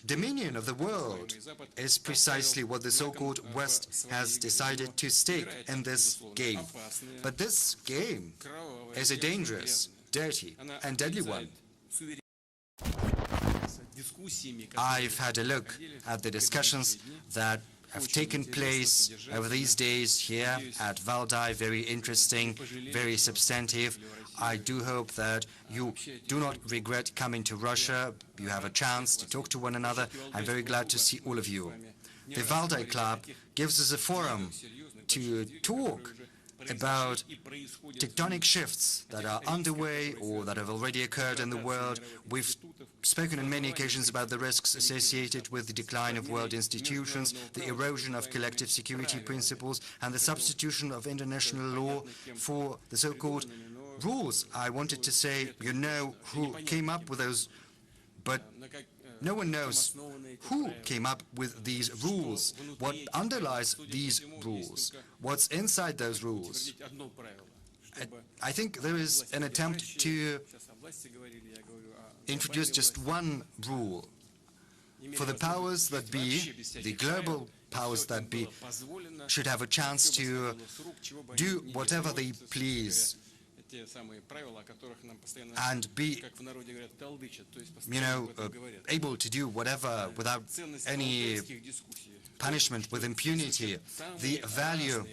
Dominion of the world is precisely what the so-called West has decided to stake in this game. But this game is a dangerous, dirty, and deadly one. I've had a look at the discussions that have taken place over these days here at Valdai. Very interesting, very substantive. I do hope that you do not regret coming to Russia. You have a chance to talk to one another. I'm very glad to see all of you. The Valdai Club gives us a forum to talk about tectonic shifts that are underway or that have already occurred in the world. We've spoken on many occasions about the risks associated with the decline of world institutions, the erosion of collective security principles, and the substitution of international law for the so-called rules. I wanted to say, you know who came up with those, but no one knows who came up with these rules, what underlies these rules, what's inside those rules. I think there is an attempt to introduce just one rule. For the powers that be, the global powers that be, should have a chance to do whatever they please and be, able to do whatever without any punishment, with impunity. The value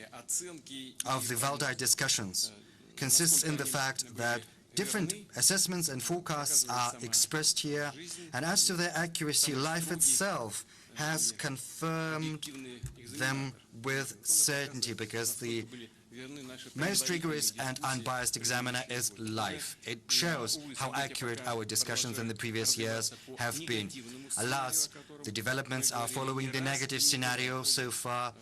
of the Valdai discussions consists in the fact that different assessments and forecasts are expressed here, and as to their accuracy, life itself has confirmed them with certainty, because the most rigorous and unbiased examiner is life. It shows how accurate our discussions in the previous years have been. Alas, the developments are following the negative scenario so far,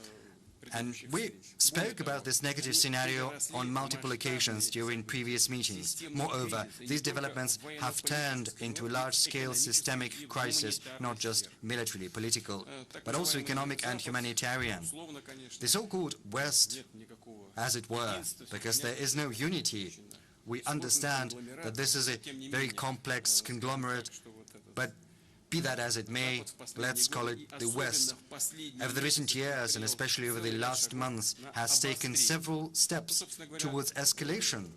and we spoke about this negative scenario on multiple occasions during previous meetings. Moreover, these developments have turned into a large-scale systemic crisis, not just militarily, political, but also economic and humanitarian. The so-called West, as it were, because there is no unity. We understand that this is a very complex conglomerate, but be that as it may, let's call it the West. Over the recent years, and especially over the last months, has taken several steps towards escalation.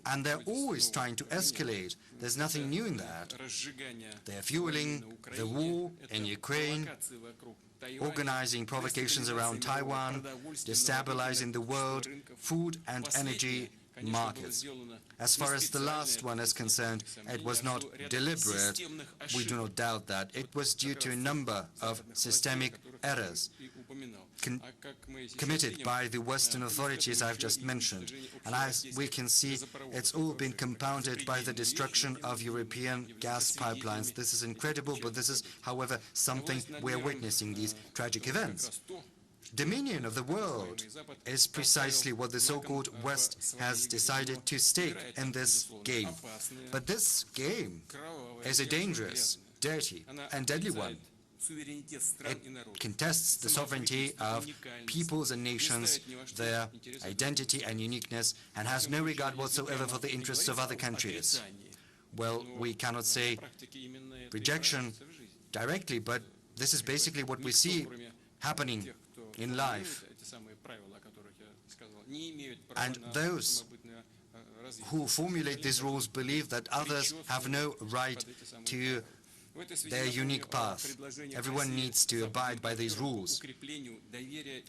And they're always trying to escalate. There's nothing new in that. They're fueling the war in Ukraine, organizing provocations around Taiwan, destabilizing the world, food and energy markets. As far as the last one is concerned, it was not deliberate. We do not doubt that. It was due to a number of systemic errors committed by the Western authorities I've just mentioned. And as we can see, it's all been compounded by the destruction of European gas pipelines. This is incredible, but this is, however, something we're witnessing, these tragic events. Dominion of the world is precisely what the so-called West has decided to stake in this game. But this game is a dangerous, dirty, and deadly one. It contests the sovereignty of peoples and nations, their identity and uniqueness, and has no regard whatsoever for the interests of other countries. Well, we cannot say rejection directly, but this is basically what we see happening in life. And those who formulate these rules believe that others have no right to their unique path. Everyone needs to abide by these rules.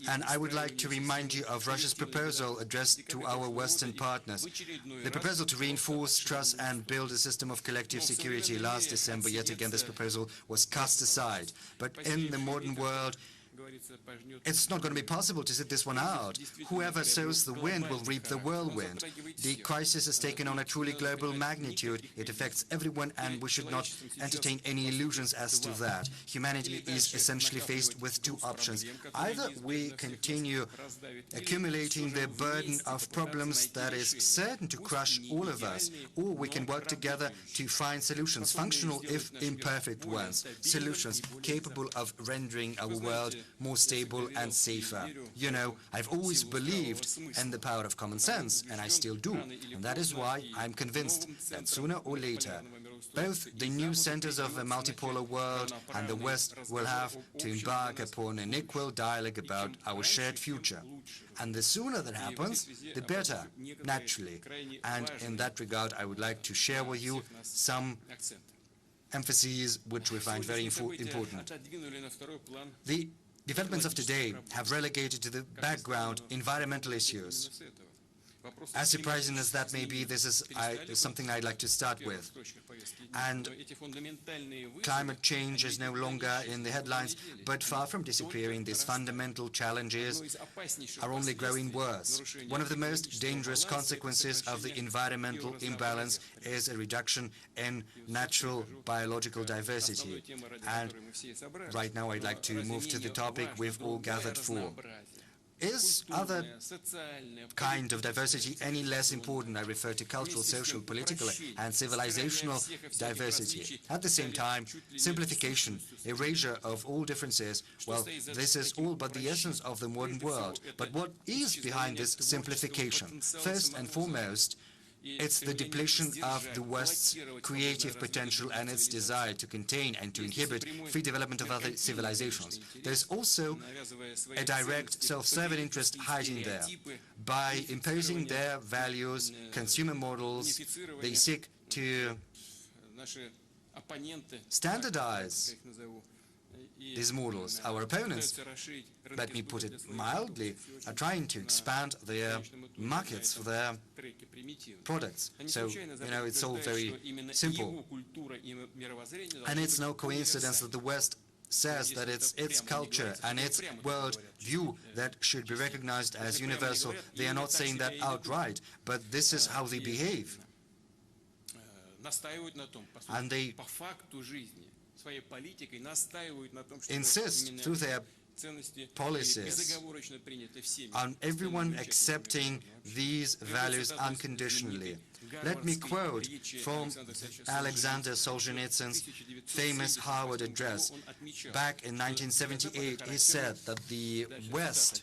And I would like to remind you of Russia's proposal addressed to our Western partners. The proposal to reinforce trust and build a system of collective security. Last December, yet again, this proposal was cast aside. But in the modern world, it's not going to be possible to sit this one out. Whoever sows the wind will reap the whirlwind. The crisis has taken on a truly global magnitude. It affects everyone, and we should not entertain any illusions as to that. Humanity is essentially faced with two options. Either we continue accumulating the burden of problems that is certain to crush all of us, or we can work together to find solutions, functional if imperfect ones, solutions capable of rendering our world more stable and safer. You know, I've always believed in the power of common sense, and I still do. And that is why I'm convinced that sooner or later both the new centers of a multipolar world and the West will have to embark upon an equal dialogue about our shared future. And the sooner that happens, the better, naturally. And in that regard, I would like to share with you some emphases which we find very important. The developments of today have relegated to the background environmental issues. As surprising as that may be, this is something I'd like to start with. And climate change is no longer in the headlines, but far from disappearing, these fundamental challenges are only growing worse. One of the most dangerous consequences of the environmental imbalance is a reduction in natural biological diversity. And right now I'd like to move to the topic we've all gathered for. Is other kind of diversity any less important? I refer to cultural, social, political, and civilizational diversity. At the same time, simplification, erasure of all differences, well, this is all but the essence of the modern world. But what is behind this simplification? First and foremost, it's the depletion of the West's creative potential and its desire to contain and to inhibit free development of other civilizations. There's also a direct self-serving interest hiding there. By imposing their values, consumer models, they seek to standardize these models. Our opponents, let me put it mildly, are trying to expand their markets for their products. So, it's all very simple. And it's no coincidence that the West says that it's its culture and its world view that should be recognized as universal. They are not saying that outright, but this is how they behave. And they insist through their policies on everyone accepting these values unconditionally. Let me quote from Alexander Solzhenitsyn's famous Harvard address. Back in 1978, he said that the West,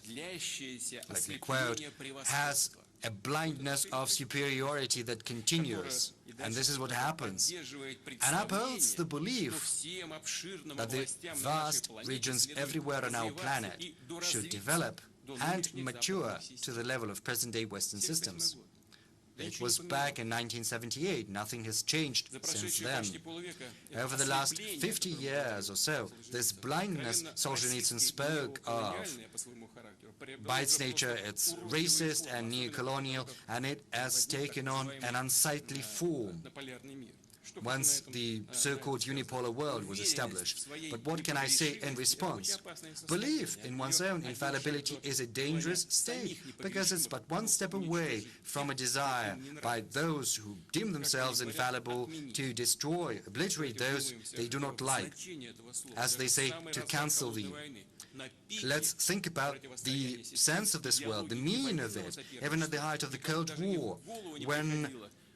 let me quote, has a blindness of superiority that continues. And this is what happens. And upholds the belief that the vast regions everywhere on our planet should develop and mature to the level of present-day Western systems. It was back in 1978. Nothing has changed since then. Over the last 50 years or so, this blindness Solzhenitsyn spoke of, by its nature, it's racist and neo-colonial, and it has taken on an unsightly form once the so-called unipolar world was established. But what can I say in response? Belief in one's own infallibility is a dangerous state, because it's but one step away from a desire by those who deem themselves infallible to destroy, obliterate those they do not like, as they say, to cancel thee. Let's think about the sense of this world, the meaning of it, even at the height of the Cold War, when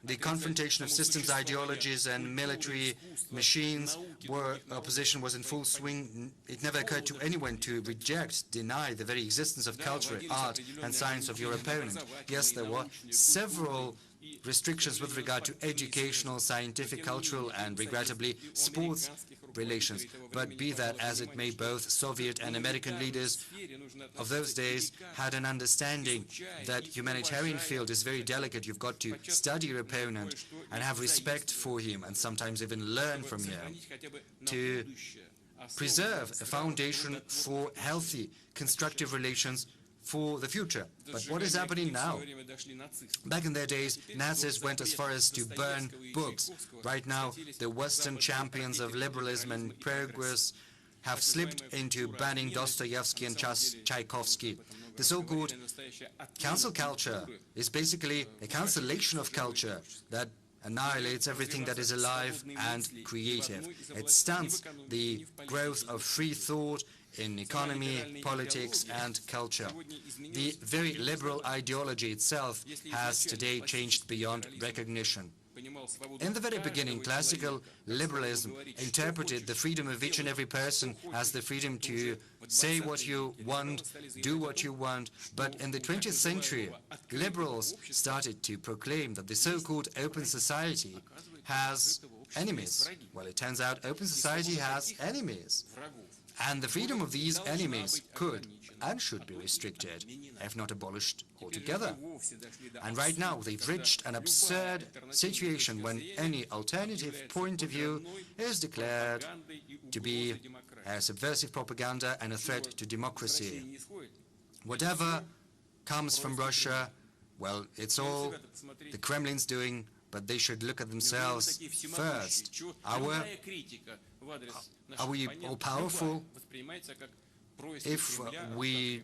the confrontation of systems, ideologies, and military machines where opposition was in full swing. It never occurred to anyone to reject, deny the very existence of culture, art, and science of your opponent. Yes, there were several restrictions with regard to educational, scientific, cultural, and regrettably sports relations. But be that as it may, both Soviet and American leaders of those days had an understanding that humanitarian field is very delicate. You've got to study your opponent and have respect for him, and sometimes even learn from him, to preserve a foundation for healthy, constructive relations for the future. But what is happening now? Back in their days, Nazis went as far as to burn books. Right now, the Western champions of liberalism and progress have slipped into banning Dostoevsky and Tchaikovsky. The so-called cancel culture is basically a cancellation of culture that annihilates everything that is alive and creative. It stunts the growth of free thought in economy, politics, and culture. The very liberal ideology itself has today changed beyond recognition. In the very beginning, classical liberalism interpreted the freedom of each and every person as the freedom to say what you want, do what you want. But in the 20th century, liberals started to proclaim that the so-called open society has enemies. Well, it turns out open society has enemies. And the freedom of these enemies could and should be restricted, if not abolished altogether. And right now, they've reached an absurd situation when any alternative point of view is declared to be a subversive propaganda and a threat to democracy. Whatever comes from Russia, well, it's all the Kremlin's doing, but they should look at themselves first. Are we all powerful? If we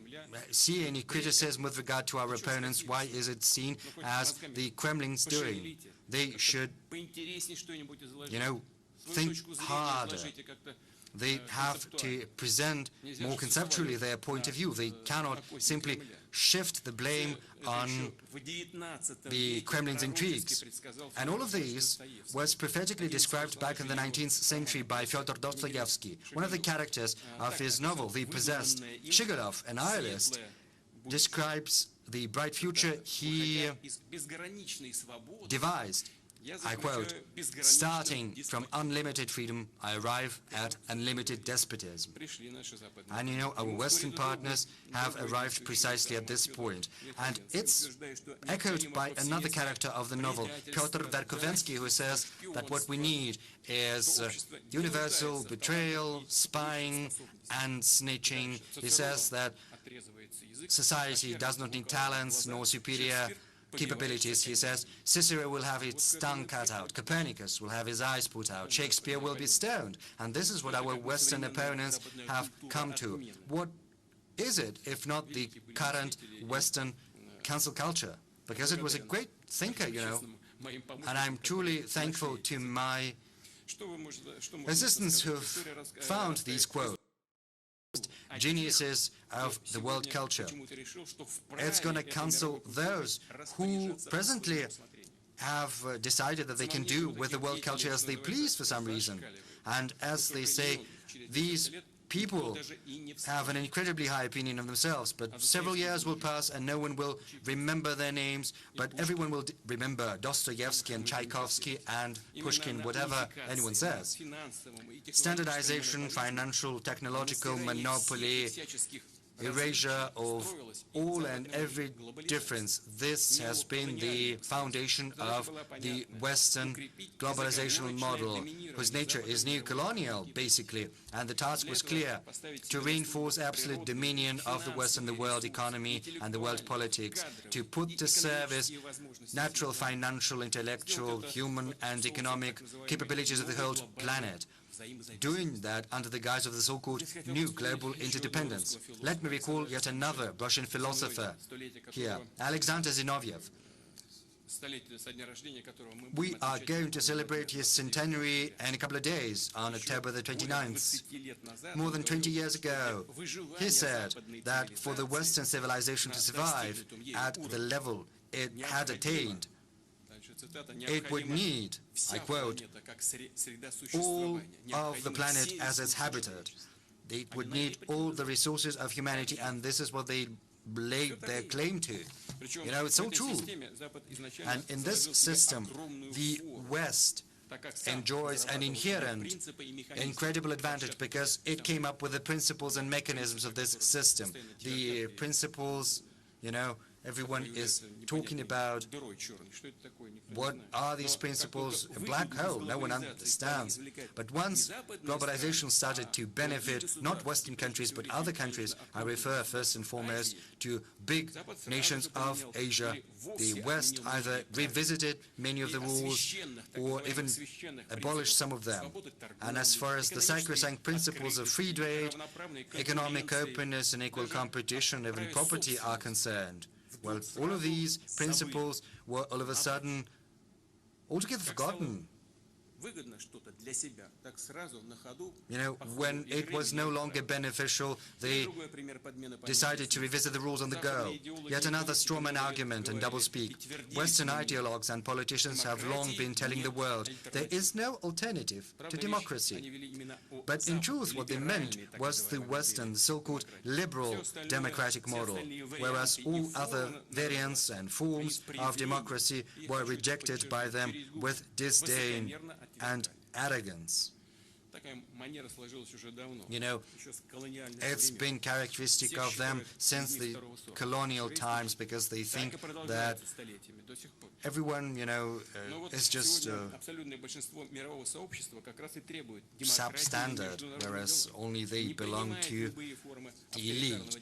see any criticism with regard to our opponents, why is it seen as the Kremlin's doing? They should, think harder. They have to present more conceptually their point of view. They cannot simply shift the blame on the Kremlin's intrigues. And all of these was prophetically described back in the 19th century by Fyodor Dostoevsky. One of the characters of his novel, The Possessed, Shigurov, a nihilist, describes the bright future he devised. I quote, "Starting from unlimited freedom, I arrive at unlimited despotism." And our Western partners have arrived precisely at this point. And it's echoed by another character of the novel, Pyotr Verkovensky, who says that what we need is universal betrayal, spying, and snitching. He says that society does not need talents nor superior capabilities. He says Cicero will have its tongue cut out, Copernicus will have his eyes put out, Shakespeare will be stoned. And this is what our Western opponents have come to. What is it if not the current Western cancel culture? Because it was a great thinker, and I'm truly thankful to my assistants who've found these quotes. Geniuses of the world culture. It's going to cancel those who presently have decided that they can do with the world culture as they please for some reason. And as they say, these people have an incredibly high opinion of themselves, but several years will pass and no one will remember their names, but everyone will remember Dostoevsky and Tchaikovsky and Pushkin, whatever anyone says. Standardization, financial, technological monopoly, erasure of all and every difference. This has been the foundation of the Western globalizational model, whose nature is neo-colonial, basically. And the task was clear, to reinforce absolute dominion of the West and the world economy and the world politics, to put to service natural, financial, intellectual, human and economic capabilities of the whole planet, doing that under the guise of the so-called new global interdependence. Let me recall yet another Russian philosopher here, Alexander Zinoviev. We are going to celebrate his centenary in a couple of days, on October the 29th. More than 20 years ago, he said that for the Western civilization to survive at the level it had attained, it would need, I quote, all of the planet as its habitat. It would need all the resources of humanity, and this is what they laid their claim to. It's so true. And in this system, the West enjoys an inherent, incredible advantage because it came up with the principles and mechanisms of this system. The principles, everyone is talking about what are these principles, a black hole, no one understands. But once globalization started to benefit not Western countries but other countries, I refer first and foremost to big nations of Asia, the West either revisited many of the rules or even abolished some of them. And as far as the sacrosanct principles of free trade, economic openness and equal competition, even property are concerned, well, all of these principles were all of a sudden altogether forgotten. When it was no longer beneficial, they decided to revisit the rules on the go. Yet another strawman argument and doublespeak. Western ideologues and politicians have long been telling the world there is no alternative to democracy. But in truth, what they meant was the Western, so-called liberal democratic model, whereas all other variants and forms of democracy were rejected by them with disdain and arrogance. You know, it's been characteristic of them since the colonial times, because they think that everyone, you know, is just substandard, whereas only they belong to the elite.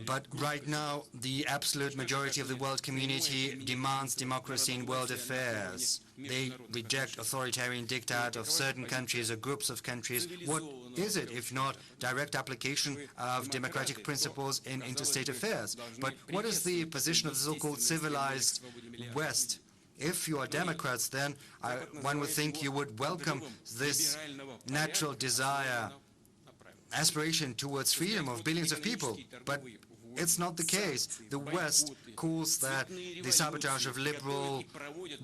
But right now, the absolute majority of the world community demands democracy in world affairs. They reject authoritarian diktat of certain countries or groups of countries. What is it if not direct application of democratic principles in interstate affairs? But what is the position of the so-called civilized West? If you are Democrats, then one would think you would welcome this natural desire, aspiration towards freedom of billions of people. But it's not the case. The West calls that the sabotage of liberal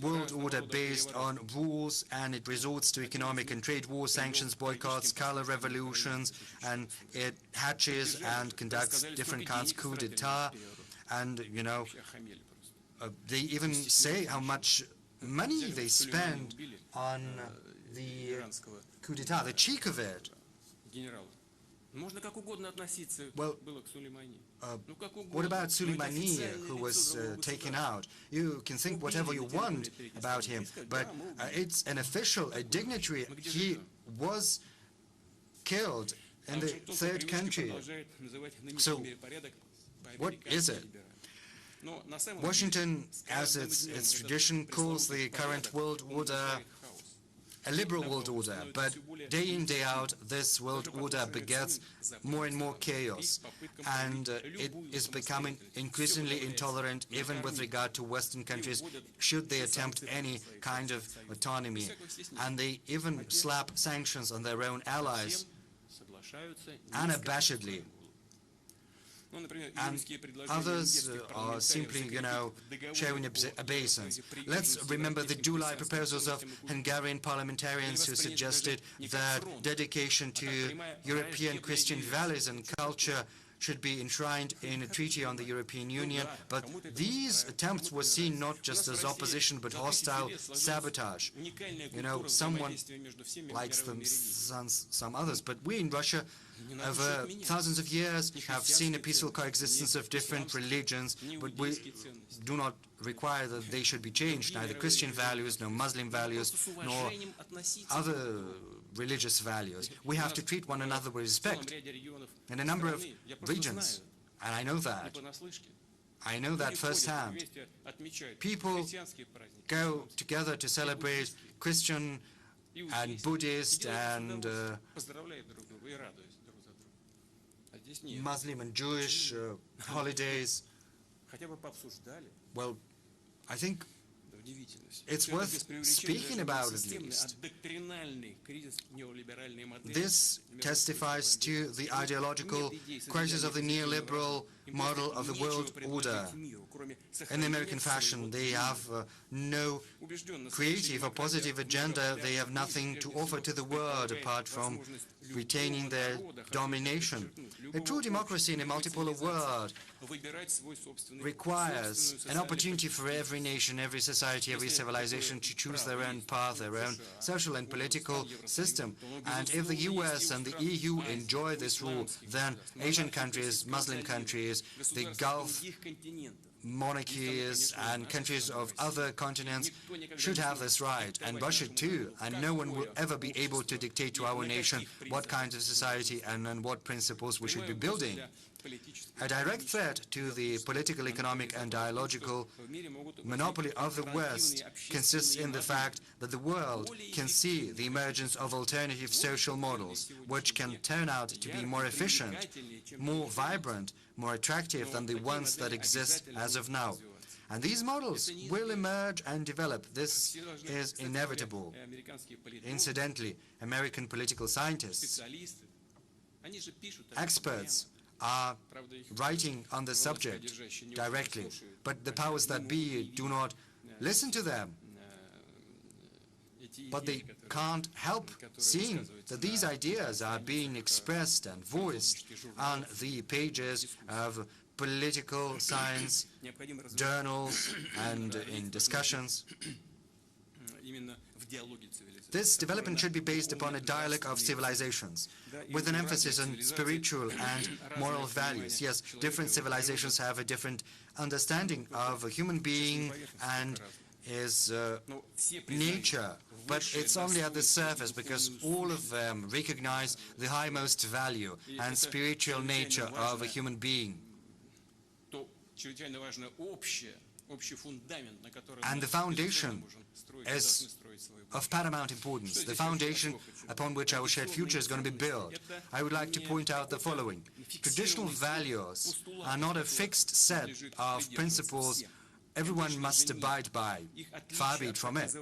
world order based on rules, and it resorts to economic and trade wars, sanctions, boycotts, color revolutions, and it hatches and conducts different kinds of coup d'etat. And, you know, they even say how much money they spend on the coup d'etat, the cheek of it. Well, what about Soleimani, who was taken out? You can think whatever you want about him, but it's an official, a dignitary. He was killed in the third country. So, what is it? Washington, as its tradition, calls the current world order a liberal world order, but day in, day out, this world order begets more and more chaos, and it is becoming increasingly intolerant even with regard to Western countries should they attempt any kind of autonomy. And they even slap sanctions on their own allies unabashedly. And others are simply, you know, showing obeisance. Let's remember the July proposals of Hungarian parliamentarians who suggested that dedication to European Christian values and culture should be enshrined in a treaty on the European Union, but these attempts were seen not just as opposition but hostile sabotage. You know, someone likes them, some others, but we in Russia over thousands of years have seen a peaceful coexistence of different religions, but we do not require that they should be changed, neither Christian values, nor Muslim values, nor other religious values. We have to treat one another with respect. In a number of regions, and I know that firsthand, people go together to celebrate Christian and Buddhist and Muslim and Jewish holidays. Well, I think it's worth speaking about at least. This testifies to the ideological crisis of the neoliberal model of the world order. In the American fashion, they have no creative or positive agenda. They have nothing to offer to the world apart from retaining their domination. A true democracy in a multipolar world requires an opportunity for every nation, every society, every civilization to choose their own path, their own social and political system. And if the US and the EU enjoy this rule, then Asian countries, Muslim countries, the Gulf monarchies and countries of other continents should have this right, and Russia too, and no one will ever be able to dictate to our nation what kinds of society and on what principles we should be building. A direct threat to the political, economic and ideological monopoly of the West consists in the fact that the world can see the emergence of alternative social models, which can turn out to be more efficient, more vibrant, more attractive than the ones that exist as of now. And these models will emerge and develop. This is inevitable. Incidentally, American political scientists, experts, are writing on the subject directly, but the powers that be do not listen to them. But they can't help seeing that these ideas are being expressed and voiced on the pages of political science journals and in discussions. This development should be based upon a dialogue of civilizations, with an emphasis on spiritual and moral values. Yes, different civilizations have a different understanding of a human being and his nature, but it's only at the surface, because all of them recognize the highmost value and spiritual nature of a human being. And the foundation is of paramount importance. The foundation upon which our shared future is going to be built. I would like to point out the following. Traditional values are not a fixed set of principles everyone must abide by, far be it from it.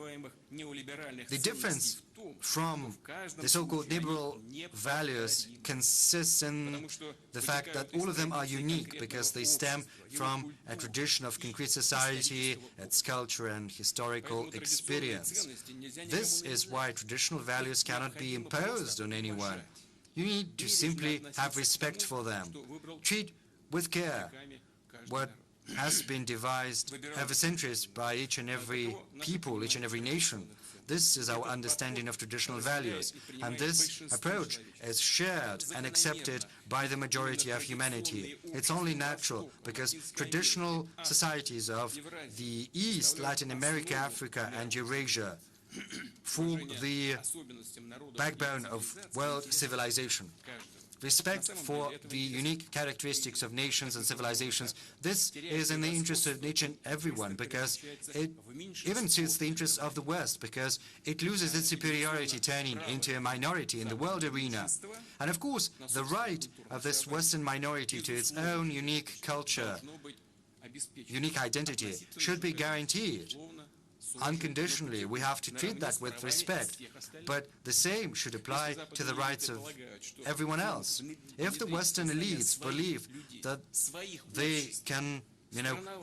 The difference from the so-called liberal values consists in the fact that all of them are unique because they stem from a tradition of concrete society, its culture and historical experience. This is why traditional values cannot be imposed on anyone. You need to simply have respect for them. Treat with care what has been devised over centuries by each and every people, each and every nation. This is our understanding of traditional values, and this approach is shared and accepted by the majority of humanity. It's only natural, because traditional societies of the East, Latin America, Africa, and Eurasia form the backbone of world civilization. Respect for the unique characteristics of nations and civilizations, this is in the interest of each and everyone, because it even suits the interests of the West, because it loses its superiority, turning into a minority in the world arena. And of course, the right of this Western minority to its own unique culture, unique identity, should be guaranteed. Unconditionally, we have to treat that with respect, but the same should apply to the rights of everyone else. If the Western elites believe that they can,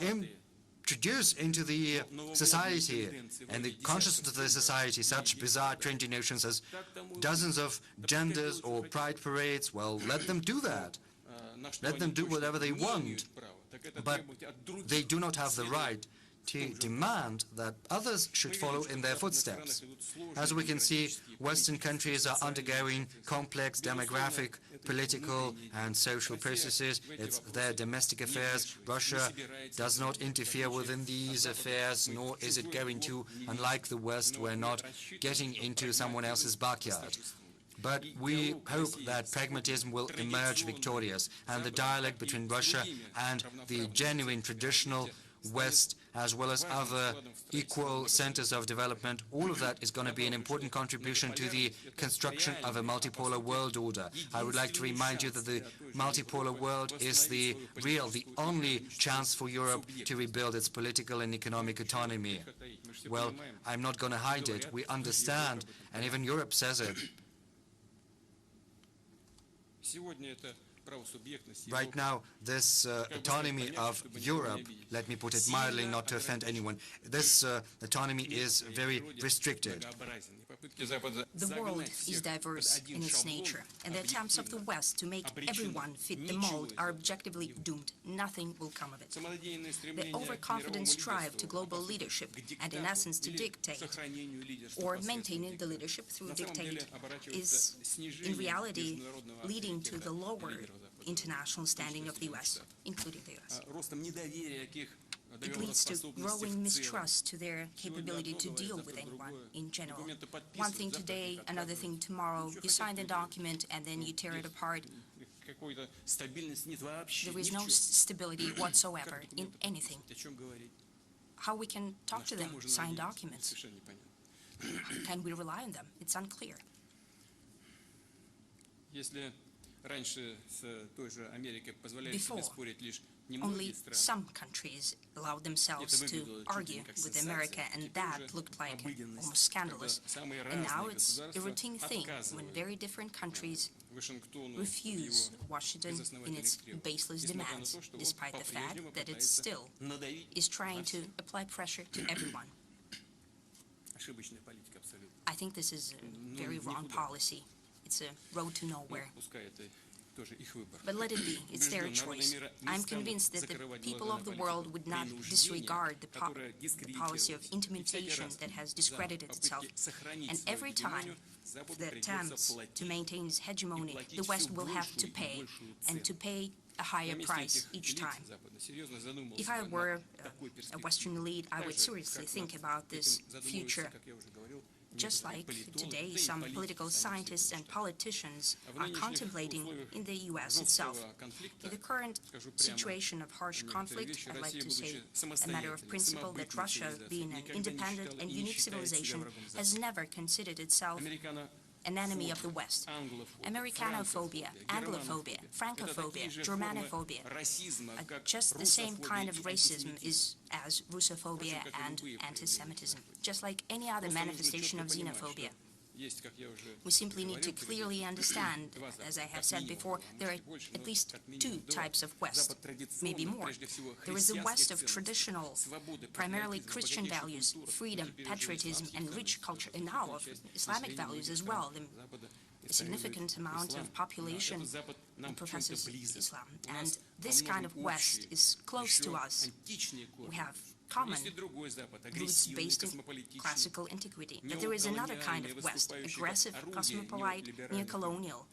introduce into the society and the consciousness of the society such bizarre, trendy notions as dozens of genders or pride parades, well, let them do that. Let them do whatever they want, but they do not have the right to demand that others should follow in their footsteps. As we can see, Western countries are undergoing complex demographic, political and social processes. It's their domestic affairs. Russia does not interfere within these affairs, nor is it going to. Unlike the West, we're not getting into someone else's backyard. But we hope that pragmatism will emerge victorious, and the dialogue between Russia and the genuine traditional West, as well as other equal centers of development, all of that is going to be an important contribution to the construction of a multipolar world order. I would like to remind you that the multipolar world is the only chance for Europe to rebuild its political and economic autonomy. Well, I'm not going to hide it. We understand, and even Europe says it. Right now, this autonomy of Europe, let me put it mildly, not to offend anyone, this autonomy is very restricted. The world is diverse in its nature, and the attempts of the West to make everyone fit the mold are objectively doomed. Nothing will come of it. The overconfident strive to global leadership, and in essence to dictate, or maintaining the leadership through dictate, is in reality leading to the lower international standing of the U.S., including the U.S. It leads to growing mistrust to their capability to deal with anyone in general. One thing today, another thing tomorrow. You sign the document and then you tear it apart. There is no stability whatsoever in anything. How we can talk to them, sign documents? Can we rely on them? It's unclear. Before, only some countries allowed themselves to argue with America, and that looked like almost scandalous. And now it's a routine thing when very different countries refuse Washington in its baseless demands, despite the fact that it still is trying to apply pressure to everyone. I think this is a very wrong policy. It's a road to nowhere. But let it be, it's their choice. I'm convinced that the people of the world would not disregard the policy of intimidation that has discredited itself. And every time the attempts to maintain its hegemony, the West will have to pay, and to pay a higher price each time. If I were a Western elite, I would seriously think about this future. Just like today, some political scientists and politicians are contemplating in the U.S. itself. In the current situation of harsh conflict, I'd like to say a matter of principle that Russia, being an independent and unique civilization, has never considered itself an enemy of the West. Americanophobia, Anglophobia, Francophobia, Germanophobia are just the same kind of racism as Russophobia and anti-Semitism, just like any other manifestation of xenophobia. We simply need to clearly understand, as I have said before, there are at least two types of West, maybe more. There is the West of traditional, primarily Christian values, freedom, patriotism, and rich culture, and now of Islamic values as well. A significant amount of population professes Islam, and this kind of West is close to us. We have common roots based in classical antiquity. But there is another kind of West, aggressive, cosmopolite, neo-colonial,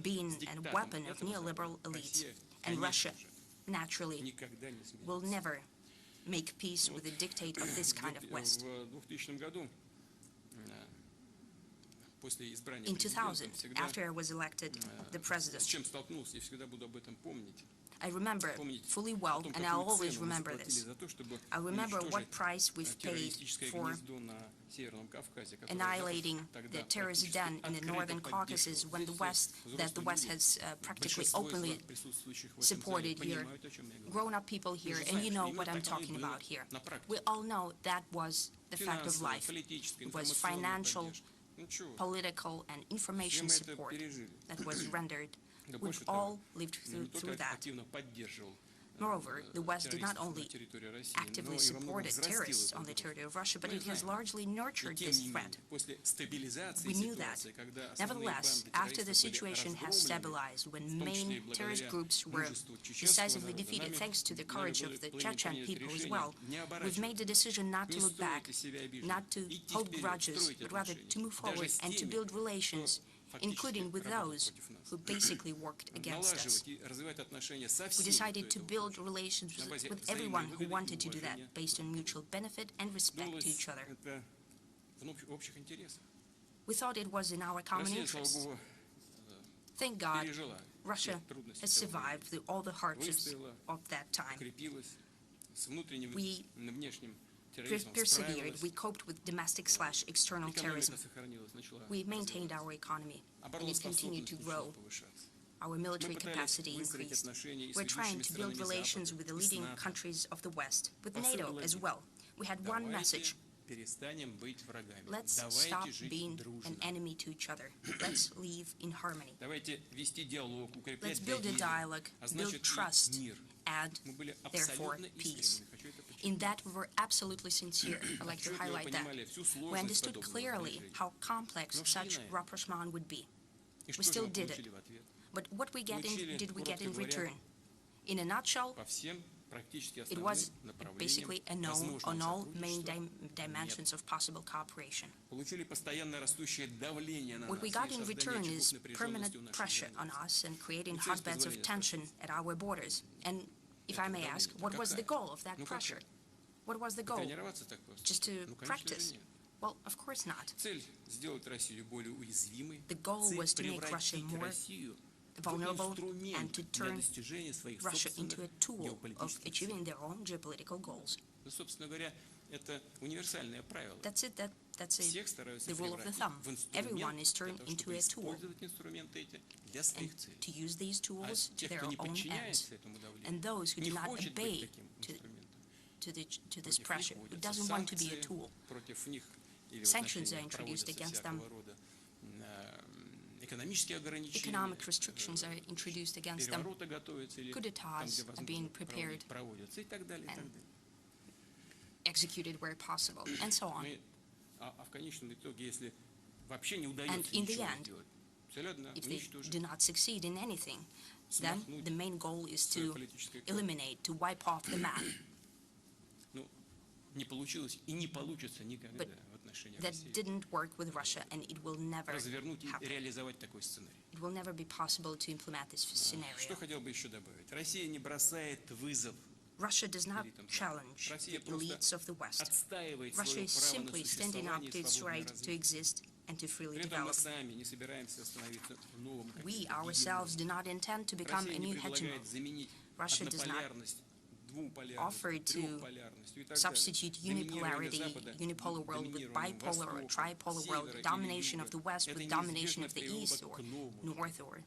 being a weapon of neoliberal elites. And Russia, naturally, will never make peace with the dictate of this kind of West. In 2000, after I was elected the president, I remember fully well, and I'll always remember this. I remember what price we've paid for annihilating the terrorist den in the Northern Caucasus when the West has practically openly supported here. Grown-up people here, and you know what I'm talking about here. We all know that was the fact of life. It was financial, political, and information support that was rendered. We've all lived through that. Moreover, the West did not only actively support terrorists on the territory of Russia, but it has largely nurtured this threat. We knew that. Nevertheless, after the situation has stabilized, when main terrorist groups were decisively defeated, thanks to the courage of the Chechen people as well, we've made the decision not to look back, not to hold grudges, but rather to move forward and to build relations, including with those who basically worked against us. We decided to build relations with everyone who wanted to do that, based on mutual benefit and respect to each other. We thought it was in our common interest. Thank God, Russia has survived through all the hardships of that time. We persevered, we coped with domestic/external terrorism. We maintained our economy, and it continued to grow. Our military capacity increased. We're trying to build relations with the leading countries of the West, with NATO as well. We had one message: let's stop being an enemy to each other. Let's live in harmony. Let's build a dialogue, build trust, and therefore peace. In that, we were absolutely sincere. I'd like to highlight that. We understood clearly how complex such rapprochement would be. We still did it. But what did we get in return? In a nutshell, it was basically a no on all main dimensions of possible cooperation. What we got in return is permanent pressure on us and creating hotbeds of tension at our borders. And if I may ask, what was the goal of that pressure? What was the goal? Just to practice? Well, of course not. The goal was to make Russia more vulnerable and to turn Russia into a tool of achieving their own geopolitical goals. That's it. That's the rule of the thumb. Everyone is turned into a tool, and to use these tools to their own ends. And those who do not obey to this pressure, who doesn't want to be a tool, sanctions are introduced against them. Economic restrictions are introduced against them. Coup d'etats are being prepared and executed where possible, and so on. And in the end, if they do not succeed in anything, then the main goal is to eliminate, to wipe off the map. But that didn't work with Russia, and it will never happen. It will never be possible to implement this scenario. Russia does not challenge the elites of the West. Russia is simply standing up to its right to exist and to freely develop. We ourselves do not intend to become a new hegemon. Russia does not offer to substitute unipolarity, unipolar world with bipolar or tripolar world, domination of the West with domination of the East or North or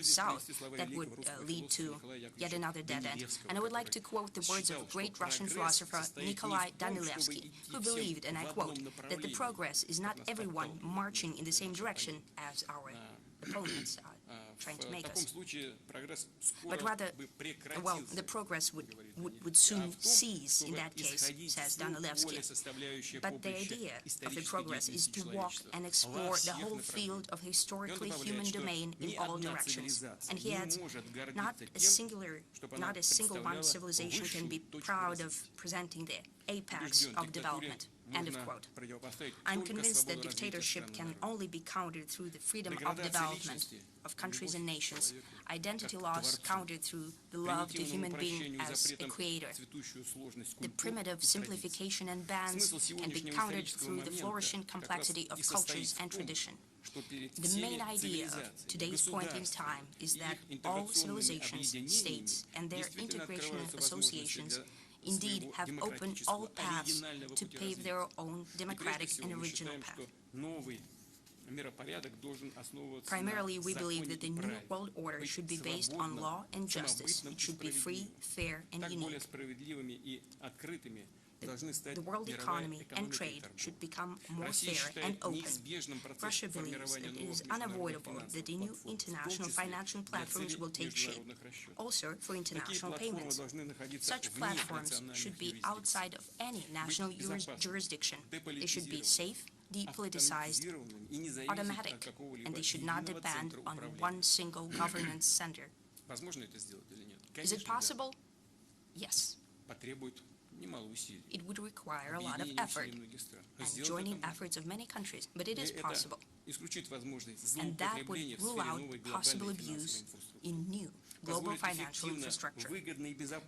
South. That would lead to yet another dead end. And I would like to quote the words of great Russian philosopher Nikolai Danilevsky, who believed, and I quote, that the progress is not everyone marching in the same direction as our opponents are trying to make us, but rather, well, the progress would soon cease in that case, says Danilevsky. But the idea of the progress is to walk and explore the whole field of historically human domain in all directions. And he adds, not a single one civilization can be proud of presenting the apex of development. End of quote. I'm convinced that dictatorship can only be countered through the freedom of development of countries and nations, identity loss countered through the love to human being as a creator. The primitive simplification and bans can be countered through the flourishing complexity of cultures and tradition. The main idea of today's point in time is that all civilizations, states, and their integration associations indeed have opened all paths to pave their own democratic and original path. Primarily, we believe that the new world order should be based on law and justice. It should be free, fair, and unique. The world economy and trade should become more fair and open. Russia believes that it is unavoidable that the new international financial platforms will take shape, also for international payments. Such platforms should be outside of any national jurisdiction. They should be safe, depoliticized, automatic, and they should not depend on one single governance center. Is it possible? Yes. It would require a lot of effort and joining efforts of many countries, but it is possible. And that would rule out possible abuse in new global financial infrastructure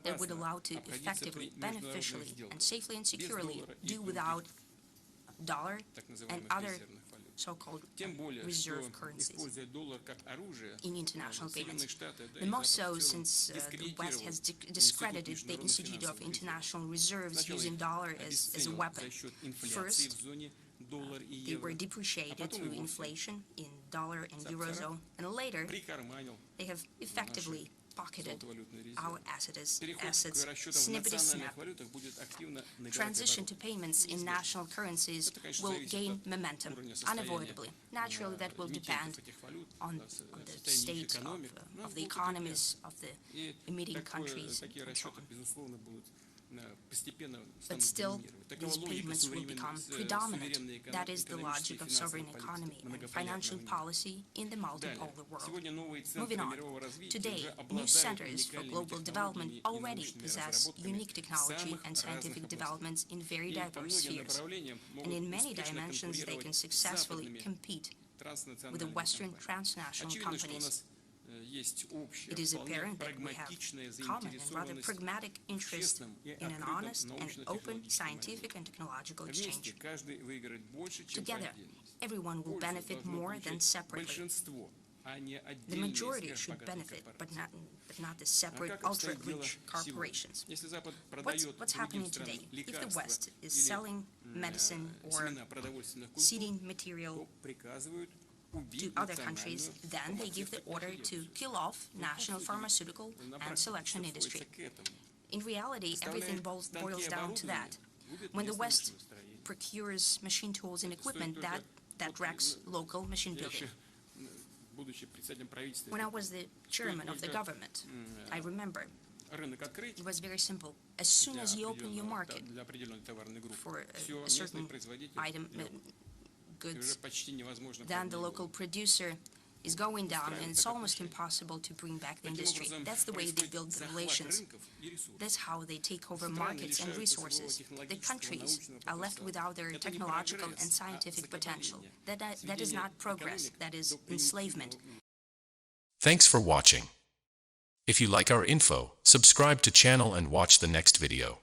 that would allow to effectively, beneficially, and safely and securely do without dollar and other so-called reserve currencies in international payments. The most so since the West has discredited the Institute of International Reserves using dollar as a weapon. First, they were depreciated through inflation in dollar and eurozone, and later they have effectively pocketed our assets snippety-snap. Transition to payments in national currencies will gain momentum, unavoidably. Naturally, that will depend on the state of the economies of the emitting countries and so on. But still, these payments will become predominant. That is the logic of sovereign economy and financial policy in the multipolar world. Moving on, today, new centers for global development already possess unique technology and scientific developments in very diverse spheres, and in many dimensions they can successfully compete with the Western transnational companies. It is apparent that we have common and rather pragmatic interest in an honest and open scientific and technological exchange. Together, everyone will benefit more than separately. The majority should benefit, but not the separate ultra-rich corporations. What's happening today? If the West is selling medicine or seeding material to other countries, then they give the order to kill off national pharmaceutical and selection industry. In reality, everything boils down to that. When the West procures machine tools and equipment, that wrecks local machine building. When I was the chairman of the government, I remember it was very simple. As soon as you open your market for a certain item, goods, then the local producer is going down, and it's almost impossible to bring back the industry. That's the way they build the relations. That's how they take over markets and resources. The countries are left without their technological and scientific potential. That is not progress, that is enslavement. Thanks for watching. If you like our info, subscribe to channel and watch the next video.